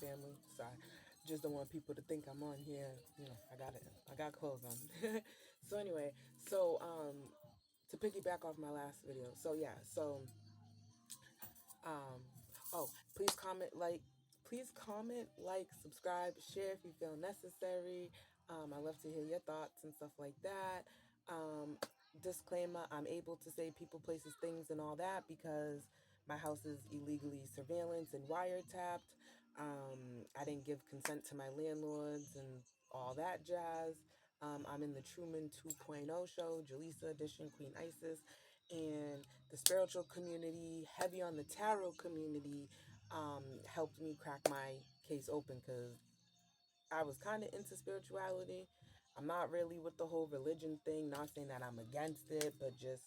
family. Sorry. Just don't want people to think I'm on here. You know, I got it. I got clothes on. So anyway, so to piggyback off my last video. So yeah, so um oh, please comment, like, subscribe, share if you feel necessary. I love to hear your thoughts and stuff like that. Um Disclaimer, I'm able to say people, places, things and all that because my house is illegally surveillance and wiretapped. I didn't give consent to my landlords and all that jazz. I'm in the Truman 2.0 show, Jaleesa Edition, Queen Isis, and the spiritual community, heavy on the tarot community, helped me crack my case open because I was kind of into spirituality. I'm not really with the whole religion thing, not saying that I'm against it, but just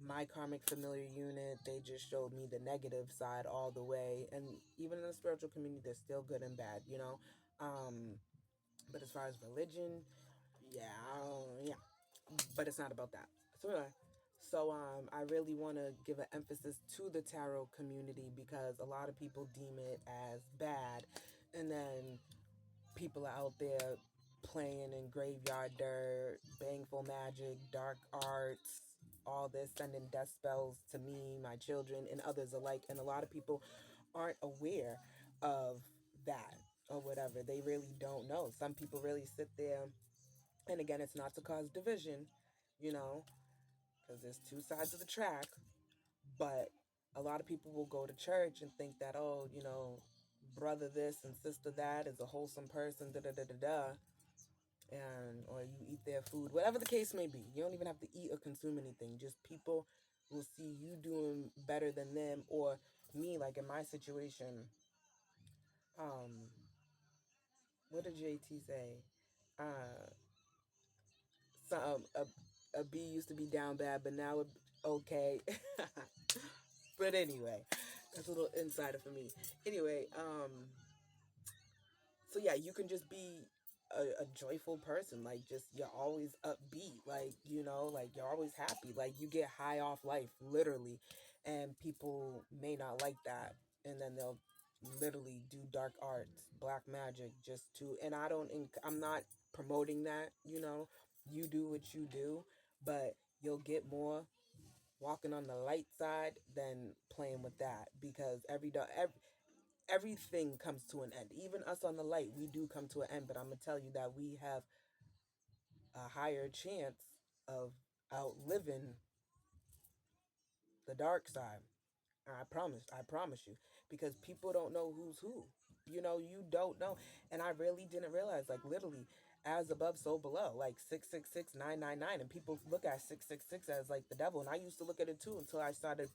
my karmic familiar unit, they just showed me the negative side all the way. And even in the spiritual community, there's still good and bad, you know? Um, but as far as religion, yeah, but it's not about that. So anyway, I really want to give an emphasis to the tarot community because a lot of people deem it as bad, and then people are out there playing in graveyard dirt, bangful magic, dark arts, all this, sending death spells to me, my children, and others alike. And a lot of people aren't aware of that or whatever. They really don't know. Some people really sit there, and again, it's not to cause division, you know, because there's two sides of the track, but a lot of people will go to church and think that, oh, you know, brother this and sister that is a wholesome person, da da da da da, and or you eat their food, whatever the case may be. You don't even have to eat or consume anything. Just people will see you doing better than them, or me, like in my situation. Um, what did JT say? Uh, some a B used to be down bad, but now it okay. But anyway, that's a little insider for me. Anyway, so yeah, you can just be a joyful person. Like, just you're always upbeat. Like, you know, like you're always happy. Like you get high off life, literally. And people may not like that, and then they'll literally do dark arts, black magic, just to. And I'm not promoting that. You know, you do what you do, but you'll get more walking on the light side than playing with that because everything comes to an end. Even us on the light, we do come to an end. But I'm gonna tell you that we have a higher chance of outliving the dark side. I promise you, because people don't know who's who. You know, you don't know, and I really didn't realize, like literally, as above, so below, like 666 999, and people look at 666 as like the devil, and I used to look at it too until I started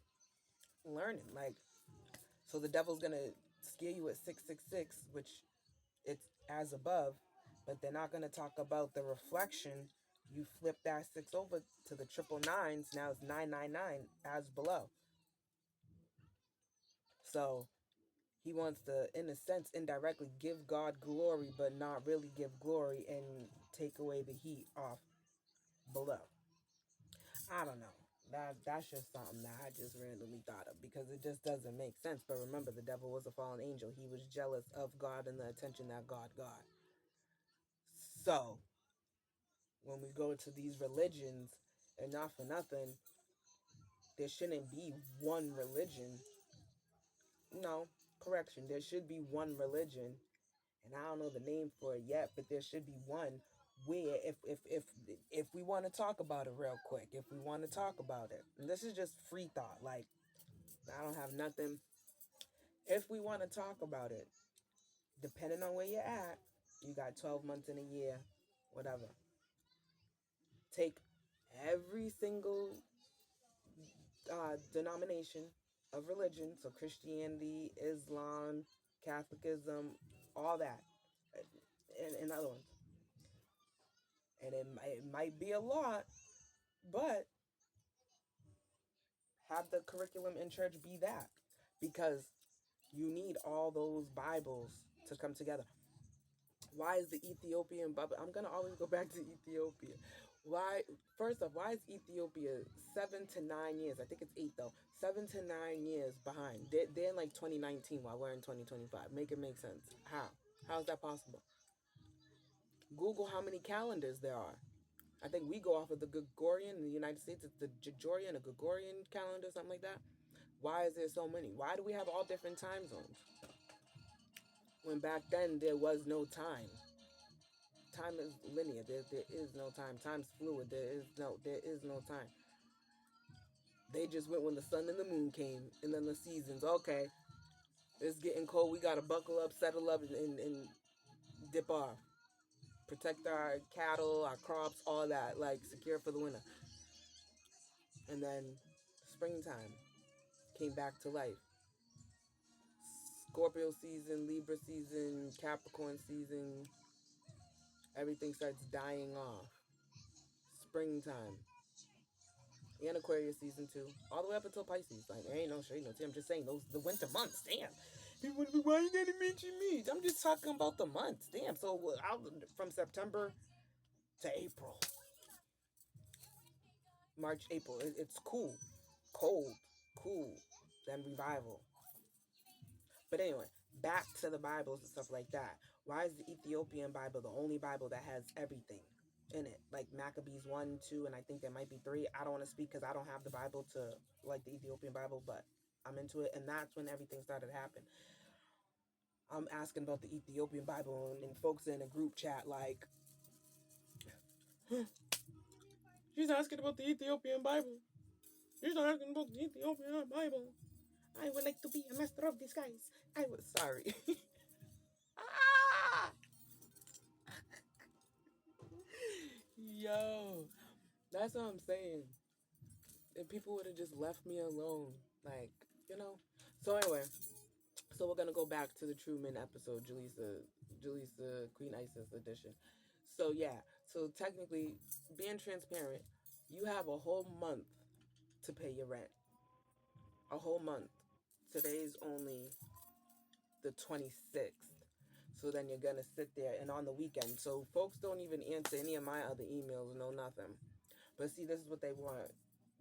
learning, like, so the devil's gonna scare you at 666, which it's as above, but they're not gonna talk about the reflection. You flip that six over to the triple nines, now it's 999 as below. So he wants to, in a sense, indirectly give God glory, but not really give glory and take away the heat off below. I don't know. That's just something that I just randomly thought of because it just doesn't make sense. But remember, the devil was a fallen angel. He was jealous of God and the attention that God got. So when we go to these religions, and not for nothing, there shouldn't be one religion. No, correction. There should be one religion, and I don't know the name for it yet, but there should be one where if we want to talk about it real quick, if we want to talk about it, and this is just free thought, like I don't have nothing. If we want to talk about it, depending on where you're at, you got 12 months in a year, whatever. Take every single denomination of religion, so Christianity, Islam, Catholicism, all that, and other ones. And it might be a lot, but have the curriculum in church be that, because you need all those Bibles to come together. Why is the Ethiopian Bible? I'm gonna always go back to Ethiopia. Why? First off, why is Ethiopia 7 to 9 years? I think it's 8 though. 7 to 9 years behind. They're in like 2019 while we're in 2025. Make it make sense. How? How is that possible? Google how many calendars there are. I think we go off of the Gregorian in the United States. It's the Gregorian, a Gregorian calendar, something like that. Why is there so many? Why do we have all different time zones? When back then there was no time. Time is linear. There is no time. Time's fluid. There is no time. They just went when the sun and the moon came, and then the seasons. Okay, it's getting cold. We gotta buckle up, settle up, and dip off. Protect our cattle, our crops, all that. Like secure for the winter. And then springtime came back to life. Scorpio season, Libra season, Capricorn season. Everything starts dying off. Springtime. And Aquarius season 2, all the way up until Pisces. Like, there ain't no shade, no tea. I'm just saying, those the winter months. Damn. People be, why you gotta mention me? I'm just talking about the months. Damn. So from September to April, March, April, it's cool, cold, cool, then revival. But anyway, back to the Bibles and stuff like that. Why is the Ethiopian Bible the only Bible that has everything in it? Like Maccabees 1, 2, and I think there might be 3. I don't want to speak because I don't have the Bible to like the Ethiopian Bible, but I'm into it. And that's when everything started to happen. I'm asking about the Ethiopian Bible, and folks in a group chat like, she's asking about the Ethiopian Bible. She's asking about the Ethiopian Bible. I would like to be a master of disguise. I was sorry. Ah! Yo, that's what I'm saying. If people would have just left me alone, like, you know. So anyway, so we're gonna go back to the Truman episode, Julissa Queen Isis edition. So yeah, so technically, being transparent, you have a whole month to pay your rent. A whole month. Today's only the 26th. So then you're gonna sit there and on the weekend. So folks don't even answer any of my other emails, no nothing. But see, this is what they want.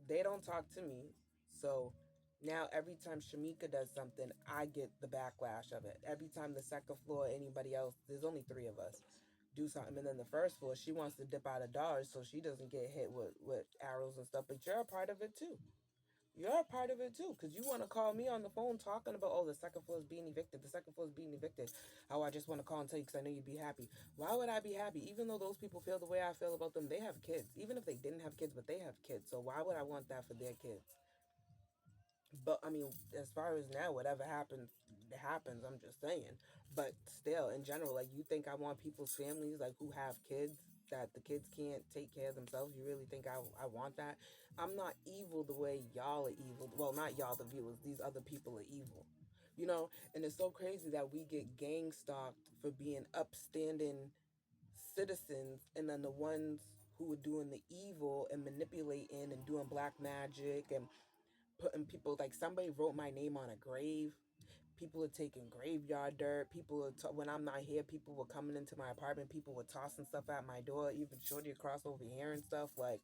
They don't talk to me. So now every time Shamika does something, I get the backlash of it. Every time the second floor, anybody else, there's only 3 of us, do something. And then the first floor, she wants to dip out of Dodge so she doesn't get hit with arrows and stuff. But you're a part of it too. You're a part of it too, because you want to call me on the phone talking about, oh, the second floor is being evicted. The second floor is being evicted. Oh, I just want to call and tell you because I know you'd be happy. Why would I be happy? Even though those people feel the way I feel about them, they have kids. Even if they didn't have kids, but they have kids. So why would I want that for their kids? But I mean, as far as now, whatever happens, it happens. I'm just saying. But still, in general, like, you think I want people's families, like, who have kids, that the kids can't take care of themselves? You really think I want that? I'm not evil the way y'all are evil. Well, not y'all, the viewers. These other people are evil. You know, and it's so crazy that we get gang stalked for being upstanding citizens, and then the ones who are doing the evil and manipulating and doing black magic and putting people, like, somebody wrote my name on a grave. People are taking graveyard dirt. People are when I'm not here, people were coming into my apartment. People were tossing stuff at my door, even shorty across over here and stuff. Like,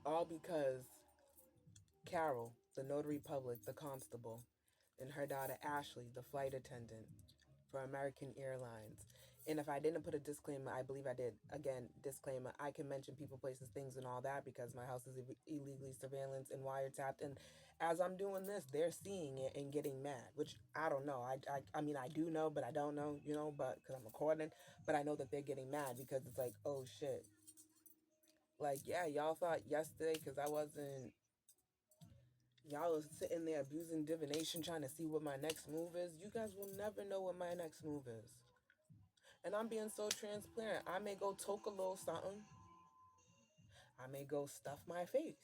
all because Carol, the notary public, the constable, and her daughter Ashley, the flight attendant for American Airlines. And if I didn't put a disclaimer, I believe I did. Again, disclaimer, I can mention people, places, things, and all that because my house is illegally surveillance and wiretapped. And as I'm doing this, they're seeing it and getting mad, which I don't know. I mean, I do know, but I don't know, you know, but because I'm recording. But I know that they're getting mad because it's like, oh shit. Like, yeah, y'all thought yesterday because I wasn't, y'all was sitting there abusing divination trying to see what my next move is. You guys will never know what my next move is. And I'm being so transparent. I may go toke a little something. I may go stuff my face.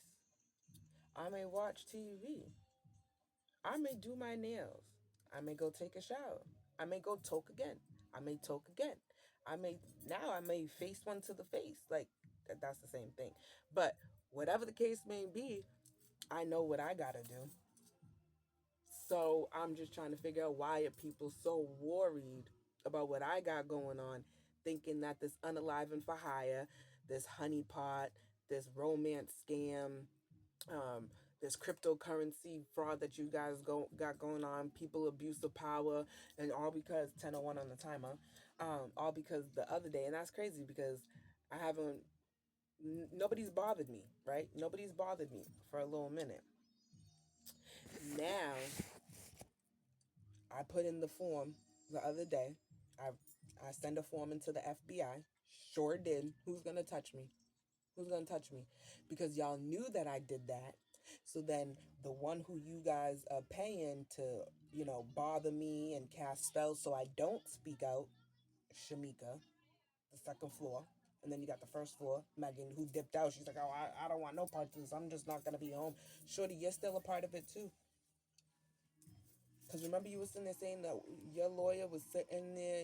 I may watch TV. I may do my nails. I may go take a shower. I may go toke again. I may toke again. I may face one to the face. Like, that's the same thing. But whatever the case may be, I know what I gotta do. So I'm just trying to figure out, why are people so worried about what I got going on, thinking that this unalive and for hire, this honeypot, this romance scam, um, this cryptocurrency fraud that you guys got going on, people abuse of power, and all because 10:01 on the timer, all because the other day, and that's crazy because I haven't, nobody's bothered me, right? Nobody's bothered me for a little minute. Now, I put in the form the other day. I I send a form into the FBI. Sure did. Who's gonna touch me? Who's gonna touch me? Because y'all knew that I did that. So then the one who you guys are paying to, bother me and cast spells so I don't speak out, Shamika, the second floor. And then you got the first floor, Megan, who dipped out. She's like, oh, I don't want no part of this. I'm just not gonna be home. Shorty, you're still a part of it too. Because remember you were sitting there saying that your lawyer was sitting there,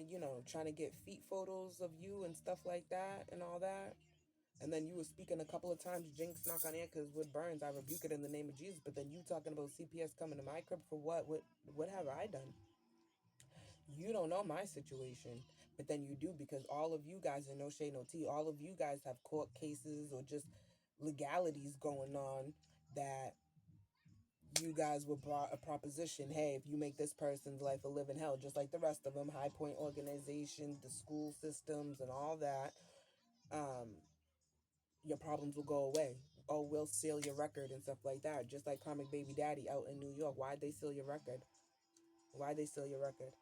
trying to get feet photos of you and stuff like that and all that. And then you were speaking a couple of times, Jinx, knock on air, because with Burns, I rebuke it in the name of Jesus. But then you talking about CPS coming to my crib for what? What have I done? You don't know my situation. But then you do, because all of you guys are no shade, no tea. All of you guys have court cases or just legalities going on that you guys were brought a proposition. Hey, if you make this person's life a living hell, just like the rest of them, High Point organization, the school systems, and all that, your problems will go away. Oh, we'll seal your record and stuff like that. Just like Comic Baby Daddy out in New York. Why'd they seal your record? Why'd they seal your record?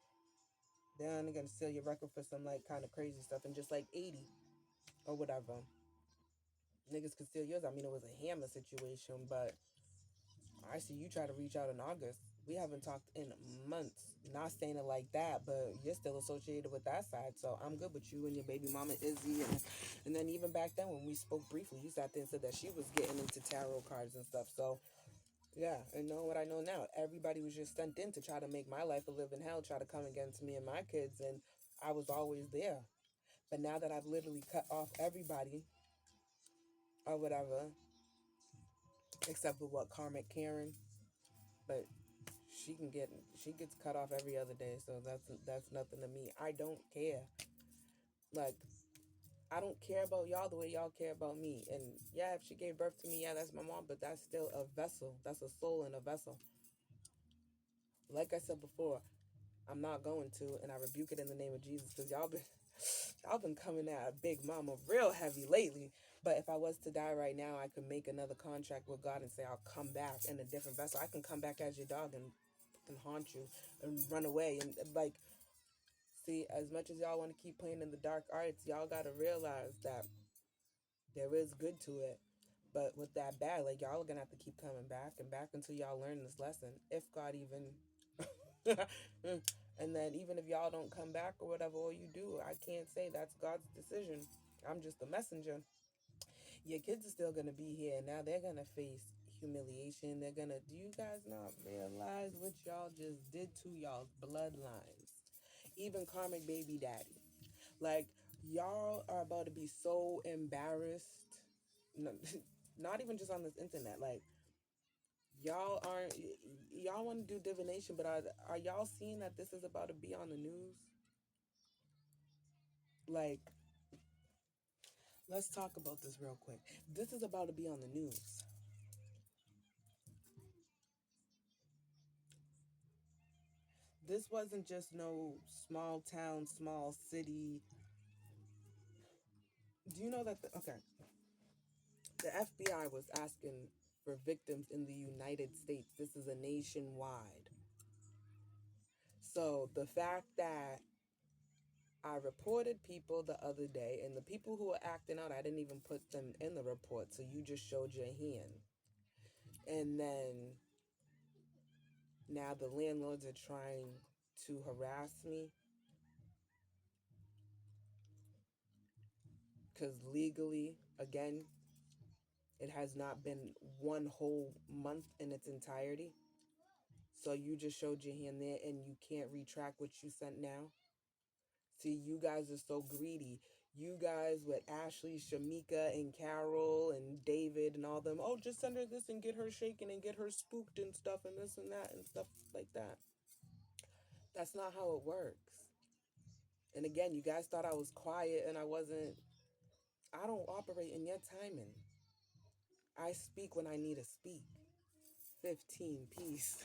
They're only gonna seal your record for some like kind of crazy stuff. And just like 80 or whatever, niggas could steal yours. I mean, it was a hammer situation, but I see you try to reach out in August. We haven't talked in months. Not saying it like that, but you're still associated with that side. So I'm good with you and your baby mama Izzy. And then even back then when we spoke briefly, you sat there and said that she was getting into tarot cards and stuff. So yeah, and knowing what I know now, everybody was just sent in to try to make my life a living hell, try to come against me and my kids, and I was always there. But now that I've literally cut off everybody or whatever, except for what Karmic Karen, but she gets cut off every other day, so that's nothing to me. I don't care. Like, I don't care about y'all the way y'all care about me. And yeah, if she gave birth to me, yeah, that's my mom, but that's still a vessel. That's a soul in a vessel. Like I said before, I'm not going to, and I rebuke it in the name of Jesus, because y'all been coming at Big Mama real heavy lately. But if I was to die right now, I could make another contract with God and say I'll come back in a different vessel. I can come back as your dog and haunt you and run away. And like, see, as much as y'all want to keep playing in the dark arts, y'all gotta realize that there is good to it. But with that bad, like, y'all are gonna have to keep coming back and back until y'all learn this lesson. If God even and then even if y'all don't come back or whatever, all you do, I can't say that's God's decision. I'm just a messenger. Your kids are still gonna be here. Now they're gonna face humiliation. They're gonna, do you guys not realize what y'all just did to y'all's bloodlines? Even Karmic Baby Daddy. Like, y'all are about to be so embarrassed. Not even just on this internet. Like, y'all aren't, y'all want to do divination, but are y'all seeing that this is about to be on the news? Like, let's talk about this real quick. This is about to be on the news. This wasn't just no small town, small city. Do you know that okay, the FBI was asking for victims in the United States. This is a nationwide. So the fact that I reported people the other day, and the people who were acting out, I didn't even put them in the report, so you just showed your hand. And then now the landlords are trying to harass me because legally, again, it has not been one whole month in its entirety. So you just showed your hand there and you can't retract what you sent now. See, you guys are so greedy. You guys with Ashley, Shamika, and Carol, and David, and all them. Oh, just send her this and get her shaken and get her spooked and stuff and this and that and stuff like that. That's not how it works. And again, you guys thought I was quiet and I wasn't. I don't operate in your timing. I speak when I need to speak. 15 peace.